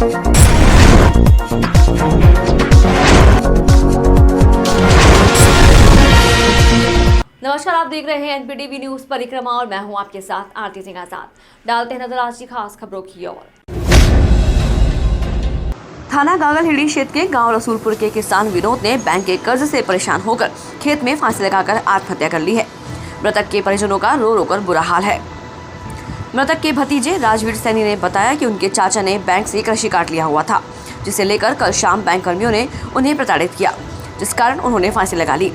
नमस्कार, आप देख रहे हैं एनपीटीवी न्यूज परिक्रमा और मैं हूं आपके साथ आरती सिंह आजाद। डालते हैं नजर आज की खास खबरों की ओर। थाना गागलहेड़ी क्षेत्र के गांव रसूलपुर के किसान विनोद ने बैंक के कर्ज से परेशान होकर खेत में फांसी लगाकर आत्महत्या कर ली है। मृतक के परिजनों का रो रो कर बुरा हाल है। मृतक के भतीजे राजवीर सैनी ने बताया कि उनके चाचा ने बैंक से कृषि कार्ड लिया हुआ था, जिसे लेकर कल शाम बैंक कर्मियों ने उन्हें प्रताड़ित किया, जिस कारण उन्होंने फांसी लगा ली।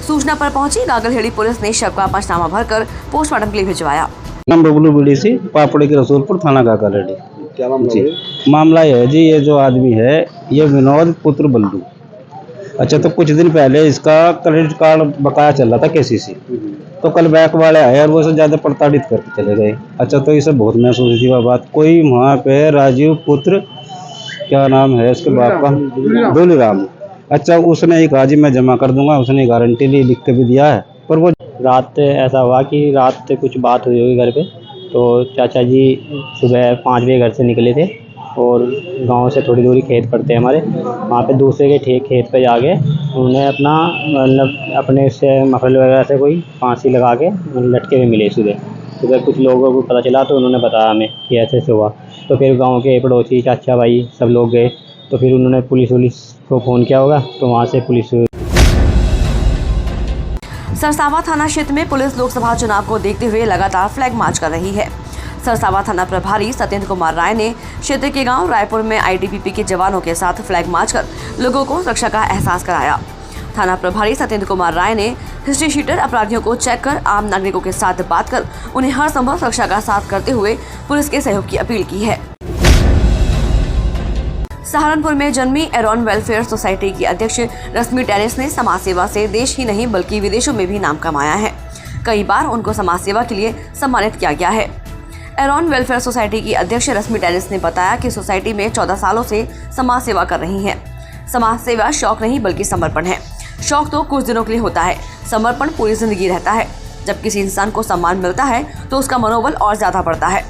सूचना पर पहुंची गागलहेड़ी पुलिस ने शव का पंचनामा भरकर पोस्टमार्टम के लिए भिजवाया। नाम WBDC पापड़ी के रसूलपुर थाना गागलहेड़ी। क्या मामला जी? मामला यह है जी, ये जो आदमी है ये विनोद पुत्र बल्लू। अच्छा, तो कुछ दिन पहले इसका क्रेडिट कार्ड बकाया चल रहा था KCC, तो कल बैंक वाले आए और वो से ज़्यादा प्रताड़ित करके चले गए। अच्छा, तो इसे बहुत महसूस हुई थी वह बात। कोई वहाँ पे राजीव पुत्र, क्या नाम है उसके बाप का, डोलीराम। अच्छा, उसने ही कहा जी मैं जमा कर दूंगा, उसने गारंटी ली, लिख के भी दिया है। पर वो रात ऐसा हुआ कि रात कुछ बात हुई होगी घर पे, तो चाचा जी सुबह 5 बजे घर से निकले थे और गांव से थोड़ी दूरी खेत पड़ते हैं हमारे, वहाँ पे दूसरे के खेत पे जाके उन्होंने अपना मतलब अपने से मफल वगैरह से कोई फांसी लगा के लटके हुए मिले। सुबह कुछ लोगों को पता चला तो उन्होंने बताया हमें कि ऐसे ऐसे हुआ। तो फिर गाँव के पड़ोसी चाचा भाई सब लोग गए, तो फिर उन्होंने पुलिस को फ़ोन किया होगा, तो वहाँ से पुलिस। सरसावा थाना क्षेत्र में पुलिस लोकसभा चुनाव को देखते हुए लगातार फ्लैग मार्च कर रही है। सरसावा थाना प्रभारी सत्येंद्र कुमार राय ने क्षेत्र के गांव रायपुर में ITBP के जवानों के साथ फ्लैग मार्च कर लोगों को सुरक्षा का एहसास कराया। थाना प्रभारी सत्येंद्र कुमार राय ने हिस्ट्री शीटर अपराधियों को चेक कर आम नागरिकों के साथ बात कर उन्हें हर संभव सुरक्षा का साथ करते हुए पुलिस के सहयोग की अपील की है। सहारनपुर में जन्मी एरॉन वेलफेयर सोसाइटी की अध्यक्ष रश्मि टेनिस ने समाज सेवा से देश ही नहीं बल्कि विदेशों में भी नाम कमाया है। कई बार उनको समाज सेवा के लिए सम्मानित किया गया है। एरॉन वेलफेयर सोसाइटी की अध्यक्ष रश्मि टेनिस ने बताया कि सोसाइटी में 14 सालों से समाज सेवा कर रही है। समाज सेवा शौक नहीं बल्कि समर्पण है। शौक तो कुछ दिनों के लिए होता है, समर्पण पूरी जिंदगी रहता है। जब किसी इंसान को सम्मान मिलता है तो उसका मनोबल और ज्यादा बढ़ता है।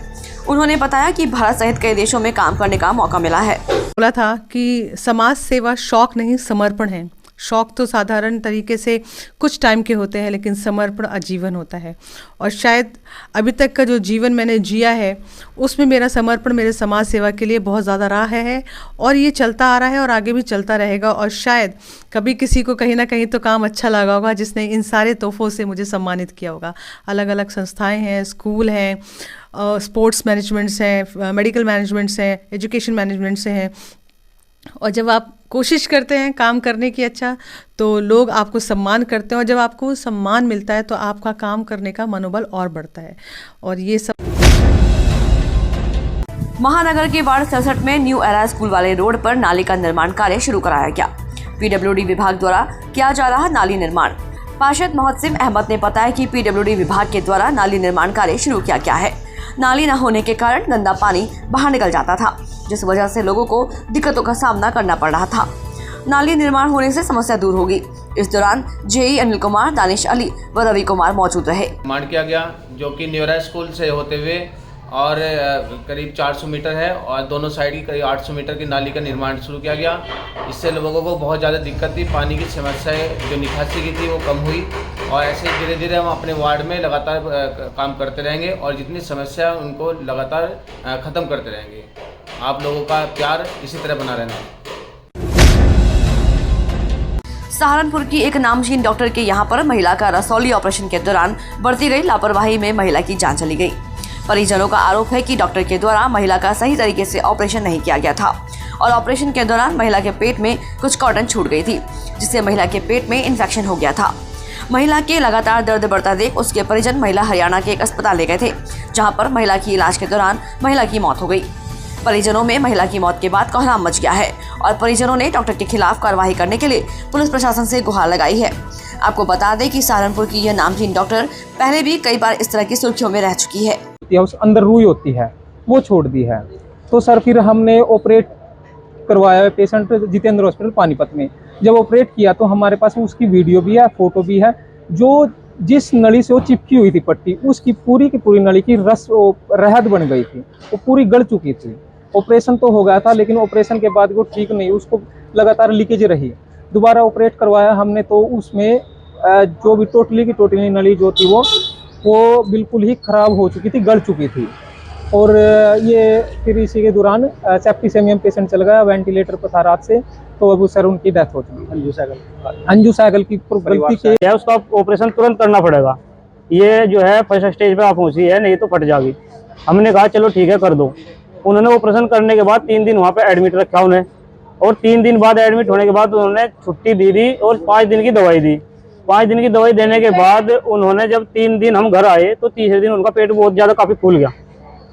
उन्होंने बताया कि भारत सहित कई देशों में काम करने का मौका मिला है। बोला था कि समाज सेवा शौक नहीं समर्पण है। शौक तो साधारण तरीके से कुछ टाइम के होते हैं, लेकिन समर्पण आजीवन होता है। और शायद अभी तक का जो जीवन मैंने जिया है उसमें मेरा समर्पण मेरे समाज सेवा के लिए बहुत ज़्यादा रहा है और ये चलता आ रहा है और आगे भी चलता रहेगा। और शायद कभी किसी को कहीं ना कहीं तो काम अच्छा लगा होगा जिसने इन सारे तोहफों से मुझे सम्मानित किया होगा। अलग अलग संस्थाएँ हैं, स्कूल हैं, स्पोर्ट्स मैनेजमेंट्स हैं, मेडिकल मैनेजमेंट्स हैं, एजुकेशन मैनेजमेंट से हैं। और जब आप कोशिश करते हैं काम करने की अच्छा, तो लोग आपको सम्मान करते हैं और जब आपको सम्मान मिलता है तो आपका काम करने का मनोबल और बढ़ता है। और ये सब महानगर के वार्ड 67 में न्यू एरा स्कूल वाले रोड पर नाली का निर्माण कार्य शुरू कराया गया। PWD विभाग द्वारा किया जा रहा नाली निर्माण। पार्षद मोहसिन अहमद ने बताया कि PWD विभाग के द्वारा नाली निर्माण कार्य शुरू किया गया है। नाली न होने के कारण गंदा पानी बाहर निकल जाता था, जिस वजह से लोगों को दिक्कतों का सामना करना पड़ रहा था। नाली निर्माण होने से समस्या दूर होगी। इस दौरान JE अनिल कुमार, दानिश अली व रवि कुमार मौजूद रहे। निर्माण किया गया जो कि न्यूरा स्कूल से होते हुए और करीब 400 मीटर है और दोनों साइड की करीब 800 मीटर की नाली का निर्माण शुरू किया गया। इससे लोगों को बहुत ज़्यादा दिक्कत थी, पानी की समस्याएं जो निकासी की थी वो कम हुई और ऐसे धीरे धीरे हम अपने वार्ड में लगातार काम करते रहेंगे और जितनी समस्या उनको लगातार ख़त्म करते रहेंगे। आप लोगों का प्यार इसी तरह बना रहना। सहारनपुर की एक नामचीन डॉक्टर के यहां पर महिला का रसौली ऑपरेशन के दौरान बरती गई लापरवाही में महिला की जान चली गई। परिजनों का आरोप है कि डॉक्टर के द्वारा महिला का सही तरीके से ऑपरेशन नहीं किया गया था और ऑपरेशन के दौरान महिला के पेट में कुछ कॉटन छूट गई थी, जिससे महिला के पेट में इन्फेक्शन हो गया था। महिला के लगातार दर्द बढ़ता देख उसके परिजन महिला हरियाणा के एक अस्पताल ले गए थे, जहां पर महिला की इलाज के दौरान महिला की मौत हो गई। परिजनों में महिला की मौत के बाद कोहराम मच गया है और परिजनों ने डॉक्टर के खिलाफ कार्रवाई करने के लिए पुलिस प्रशासन से गुहार लगाई है। आपको बता दें कि सहारनपुर की यह नामचीन डॉक्टर पहले भी कई बार इस तरह की सुर्खियों में रह चुकी है। उस अंदर रुई होती है वो छोड़ दी है, तो सर फिर हमने ऑपरेट करवाया पेशेंट जितेंद्र हॉस्पिटल पानीपत में। जब ऑपरेट किया तो हमारे पास उसकी वीडियो भी है, फोटो भी है। जो जिस नली से वो चिपकी हुई थी पट्टी, उसकी पूरी की पूरी नली की रहत बन गई थी, वो पूरी गल चुकी थी ऑपरेशन तो हो गया था, लेकिन ऑपरेशन के बाद वो ठीक नहीं, उसको लगातार लीकेज रही। दोबारा ऑपरेट करवाया हमने तो उसमें जो भी टोटली की टोटली नली जो थी वो बिल्कुल ही ख़राब हो चुकी थी, गल चुकी थी। और ये फिर इसी के दौरान सेप्टिसेमियम पेशेंट चल गया, वेंटिलेटर पर था रात से, तो अब सर उनकी डेथ हो चुकी। अंजू साइकिल की गलती के है, उसका ऑपरेशन तुरंत करना पड़ेगा। ये जो है फर्स्ट स्टेज पे आप पहुंची है, नहीं तो फट जाएगी। हमने कहा चलो ठीक है कर दो। उन्होंने ऑपरेशन करने के बाद 3 दिन वहाँ पे एडमिट रखा उन्हें, और 3 दिन बाद एडमिट होने के बाद उन्होंने छुट्टी दी थी और 5 दिन की दवाई दी। 5 दिन की दवाई देने के बाद उन्होंने जब 3 दिन हम घर आए तो तीसरे दिन उनका पेट बहुत ज़्यादा काफ़ी फूल गया।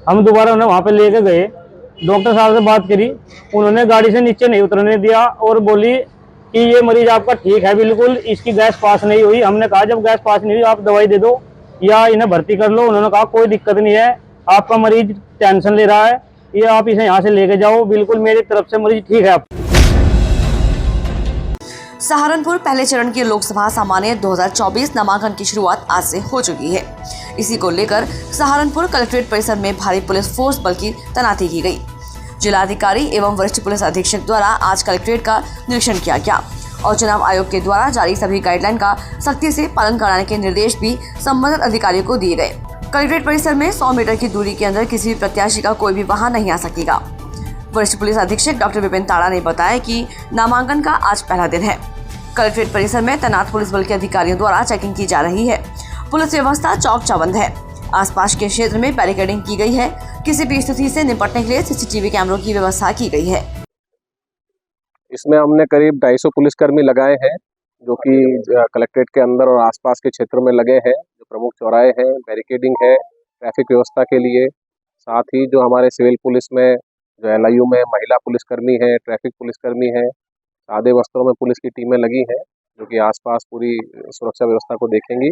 हम दोबारा उन्हें वहाँ पे लेके गए, डॉक्टर साहब से बात करी, उन्होंने गाड़ी से नीचे नहीं उतरने दिया और बोली कि ये मरीज आपका ठीक है बिल्कुल, इसकी गैस पास नहीं हुई। हमने कहा जब गैस पास नहीं हुई आप दवाई दे दो या इन्हें भर्ती कर लो। उन्होंने कहा कोई दिक्कत नहीं है, आपका मरीज टेंशन ले रहा है, ये आप इसे यहाँ से लेके जाओ, बिल्कुल मेरी तरफ से मरीज ठीक है। आप सहारनपुर पहले चरण की लोकसभा सामान्य 2024 नामांकन की शुरुआत आज से हो चुकी है। इसी को लेकर सहारनपुर कलेक्ट्रेट परिसर में भारी पुलिस फोर्स बल की तैनाती की गई। जिलाधिकारी एवं वरिष्ठ पुलिस अधीक्षक द्वारा आज कलेक्ट्रेट का निरीक्षण किया गया और चुनाव आयोग के द्वारा जारी सभी गाइडलाइन का सख्ती से पालन कराने के निर्देश भी संबंधित अधिकारियों को दिए गए। कलेक्ट्रेट परिसर में 100 मीटर की दूरी के अंदर किसी भी प्रत्याशी का कोई भी वाहन नहीं आ सकेगा। वरिष्ठ पुलिस अधीक्षक डॉक्टर विपिन ताड़ा ने बताया कि नामांकन का आज पहला दिन है। कलेक्ट्रेट परिसर में तैनात पुलिस बल के अधिकारियों द्वारा चेकिंग की जा रही है। पुलिस व्यवस्था चौक चौबंद है। आसपास के क्षेत्र में बैरिकेडिंग की गई है। किसी भी स्थिति से निपटने के लिए सीसीटीवी कैमरों की व्यवस्था की गई है। इसमें हमने करीब 250 पुलिसकर्मी लगाए हैं, जो कि कलेक्ट्रेट के अंदर और आसपास के क्षेत्र में लगे हैं। जो प्रमुख चौराहे हैं, बैरिकेडिंग है ट्रैफिक व्यवस्था के लिए। साथ ही जो हमारे सिविल पुलिस में, जो LIU में महिला पुलिसकर्मी है, ट्रैफिक पुलिसकर्मी है, सादे वस्त्रों में पुलिस की टीमें लगी हैं, जो कि आसपास पूरी सुरक्षा व्यवस्था को देखेंगी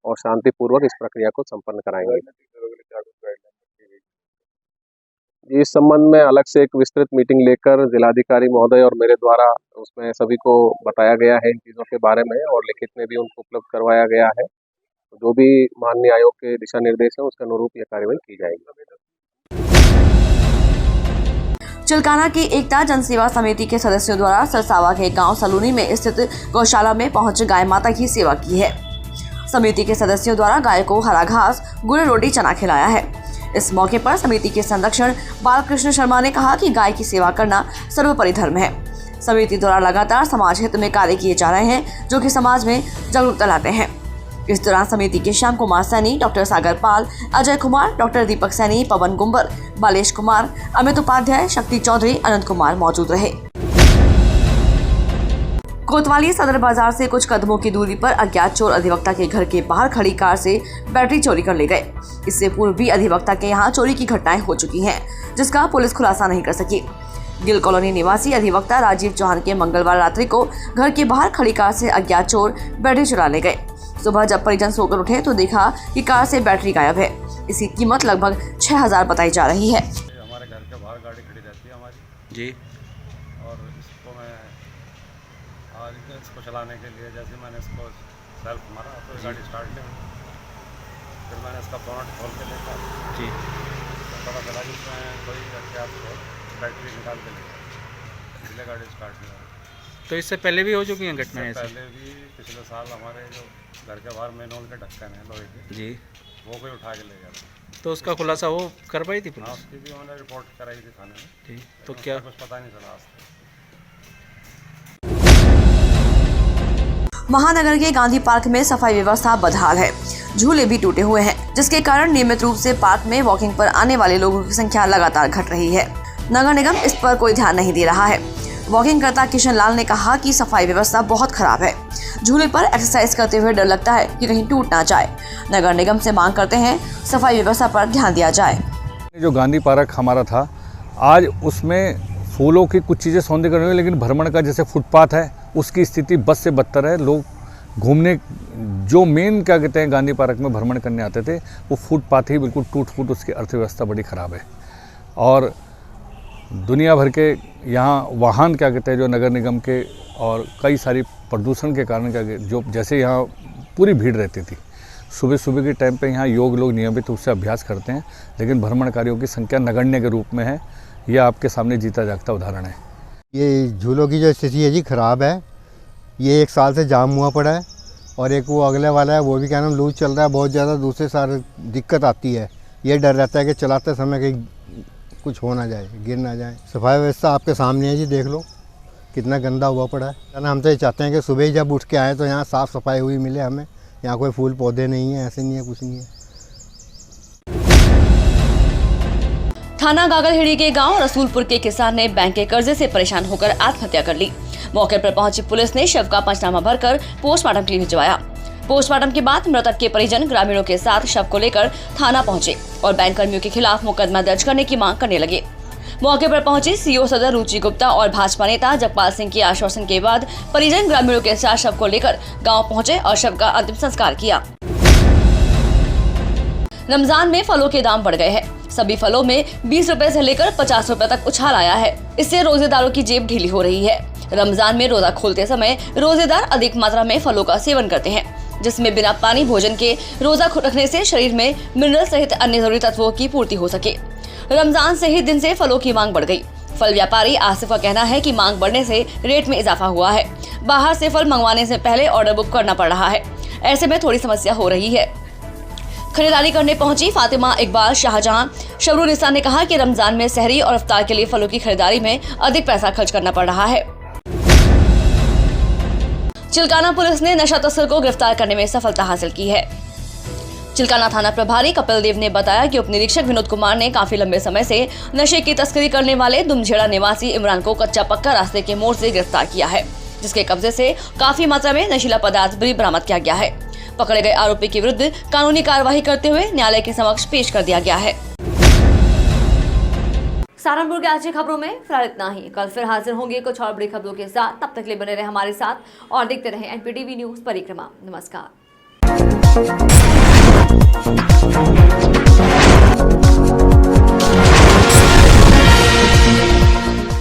और शांतिपूर्वक इस प्रक्रिया को संपन्न कराएंगे। इस संबंध में अलग से एक विस्तृत मीटिंग लेकर जिलाधिकारी महोदय और मेरे द्वारा उसमें सभी को बताया गया है इन चीज़ों के बारे में, और लिखित में भी उनको उपलब्ध करवाया गया है। जो भी माननीय आयोग के दिशा निर्देश है उसके अनुरूप यह कार्रवाई की जाएगी। चिलकाना की एकता जनसेवा समिति के सदस्यों द्वारा सरसावा के गांव सलूनी में स्थित गौशाला में पहुंच गाय माता की सेवा की है। समिति के सदस्यों द्वारा गाय को हरा घास, गुड़, रोटी, चना खिलाया है। इस मौके पर समिति के संरक्षण बालकृष्ण शर्मा ने कहा कि गाय की सेवा करना सर्वोपरि धर्म है। समिति द्वारा लगातार समाज हित में कार्य किए जा रहे हैं, जो कि समाज में जागरूकता लाते हैं। इस दौरान समिति के श्याम कुमार सैनी, डॉक्टर सागर पाल, अजय कुमार, डॉक्टर दीपक सैनी, पवन गुंबर, बालेश कुमार, अमित उपाध्याय, शक्ति चौधरी, अनंत कुमार मौजूद रहे। कोतवाली सदर बाजार से कुछ कदमों की दूरी पर अज्ञात चोर अधिवक्ता के घर के बाहर खड़ी कार से बैटरी चोरी कर ले गए। इससे पूर्व भी अधिवक्ता के यहां चोरी की घटनाएं हो चुकी हैं, जिसका पुलिस खुलासा नहीं कर सकी। गिल कॉलोनी निवासी अधिवक्ता राजीव चौहान के मंगलवार रात्रि को घर के बाहर खड़ी कार से अज्ञात चोर बैटरी चुरा ले गए। सुबह जब परिजन सोकर उठे तो देखा कि कार से बैटरी गायब है। इसकी कीमत लगभग 6000 बताई जा रही है। हमारे घर के बाहर गाड़ी खड़ी रहती है हमारी जी, और इसको मैं आज इसको चलाने के लिए जैसे मैंने इसको सेल्फ मारा तो गाड़ी स्टार्ट नहीं हुई। फिर मैंने इसका बोनट खोल के देखा जी, तो पता चला कि इसमें कोई अज्ञात बैटरी निकाल के लेगा, इसलिए गाड़ी स्टार्ट नहीं हुई। तो इससे पहले भी हो चुकी हैं घटनाएं? पहले भी पिछले साल हमारे जो घर के बाहर मेन होल के ढक्कन है लोहे के जी, वो कोई उठा के ले गया था। तो उसका खुलासा वो कर पाई थी पुलिस? हाँ, उसकी भी मैंने रिपोर्ट कराई थी थाने में। ठीक, तो क्या कुछ पता नहीं चला आज तक। महानगर के गांधी पार्क में सफाई व्यवस्था बदहाल है। झूले भी टूटे हुए हैं, जिसके कारण नियमित रूप से पार्क में वॉकिंग पर आने वाले लोगों की संख्या लगातार घट रही है। नगर निगम इस पर कोई ध्यान नहीं दे रहा है। वॉकिंग करता किशन लाल ने कहा कि सफाई व्यवस्था बहुत खराब है। झूले पर एक्सरसाइज करते हुए डर लगता है कि कहीं टूट ना जाए। नगर निगम से मांग करते हैं सफाई व्यवस्था पर ध्यान दिया जाए। जो गांधी पार्क हमारा था, आज उसमें फूलों की कुछ चीज़ें सौंदर्यीकरण हुई, लेकिन भ्रमण का जैसे फुटपाथ है उसकी स्थिति बद से बदतर है। लोग घूमने जो मेन क्या कहते हैं गांधी पार्क में भ्रमण करने आते थे, वो फुटपाथ ही बिल्कुल टूट फूट, उसकी अर्थव्यवस्था बड़ी ख़राब है। और दुनिया भर के यहाँ वाहन क्या कहते हैं जो नगर निगम के, और कई सारी प्रदूषण के कारण क्या जो जैसे यहाँ पूरी भीड़ रहती थी। सुबह सुबह के टाइम पे यहाँ लोग नियमित रूप से अभ्यास करते हैं, लेकिन भ्रमणकारियों की संख्या नगण्य के रूप में है। यह आपके सामने जीता जागता उदाहरण है। ये झूलों की जो स्थिति है जी ख़राब है। ये 1 साल से जाम हुआ पड़ा है और एक वो अगले वाला है वो भी क्या नाम लूज चल रहा है बहुत ज़्यादा। दूसरे सारे दिक्कत आती है, ये डर रहता है कि चलाते समय कहीं कुछ हो ना जाए, गिर ना जाए। सफाई व्यवस्था आपके सामने है जी, देख लो कितना गंदा हुआ पड़ा है। हम तो ये चाहते हैं कि सुबह ही जब उठ के आए तो यहाँ साफ़ सफाई हुई मिले हमें। यहाँ कोई फूल पौधे नहीं है, ऐसे नहीं है, कुछ नहीं है। थाना गागलहेड़ी के गांव रसूलपुर के किसान ने बैंक के कर्जे से परेशान होकर आत्महत्या कर ली। मौके पर पहुंची पुलिस ने शव का पंचनामा भरकर पोस्टमार्टम के लिए भिजवाया। पोस्टमार्टम के बाद मृतक के परिजन ग्रामीणों के साथ शव को लेकर थाना पहुंचे और बैंक कर्मियों के खिलाफ मुकदमा दर्ज करने की मांग करने लगे। मौके पर पहुंची सीओ सदर रुचि गुप्ता और भाजपा नेता जगपाल सिंह के आश्वासन के बाद परिजन ग्रामीणों के साथ शव को लेकर गाँव पहुँचे और शव का अंतिम संस्कार किया। रमजान में फलों के दाम बढ़ गए हैं। सभी फलों में 20 रुपए से लेकर 50 रुपए तक उछाल आया है। इससे रोजेदारों की जेब ढीली हो रही है। रमजान में रोजा खोलते समय रोजेदार अधिक मात्रा में फलों का सेवन करते हैं, जिसमें बिना पानी भोजन के रोजा रखने से शरीर में मिनरल सहित अन्य जरूरी तत्वों की पूर्ति हो सके। रमजान से ही दिन से फलों की मांग बढ़ गई। फल व्यापारी आसिफ का कहना है कि मांग बढ़ने से रेट में इजाफा हुआ है। बाहर से फल मंगवाने से पहले ऑर्डर बुक करना पड़ रहा है। ऐसे में थोड़ी समस्या हो रही है। खरीदारी करने पहुंची फातिमा इकबाल शाहजहां शबरुनिसा ने कहा कि रमजान में सहरी और इफ्तार के लिए फलों की खरीदारी में अधिक पैसा खर्च करना पड़ रहा है। चिल्काना पुलिस ने नशा तस्कर को गिरफ्तार करने में सफलता हासिल की है। चिल्काना थाना प्रभारी कपिल देव ने बताया कि उप निरीक्षक विनोद कुमार ने काफी लंबे समय से नशे की तस्करी करने वाले दुमझेड़ा निवासी इमरान को कच्चा पक्का रास्ते के मोड़ से गिरफ्तार किया है, जिसके कब्जे से काफी मात्रा में नशीला पदार्थ भी बरामद किया गया है। पकड़े गए आरोपी के विरुद्ध कानूनी कार्रवाई करते हुए न्यायालय के समक्ष पेश कर दिया गया है। सहारनपुर के आज की खबरों में फिलहाल इतना ही। कल फिर हाजिर होंगे कुछ और बड़ी खबरों के साथ। तब तक के लिए बने रहे हमारे साथ और देखते रहे एनपीटीवी न्यूज परिक्रमा। नमस्कार।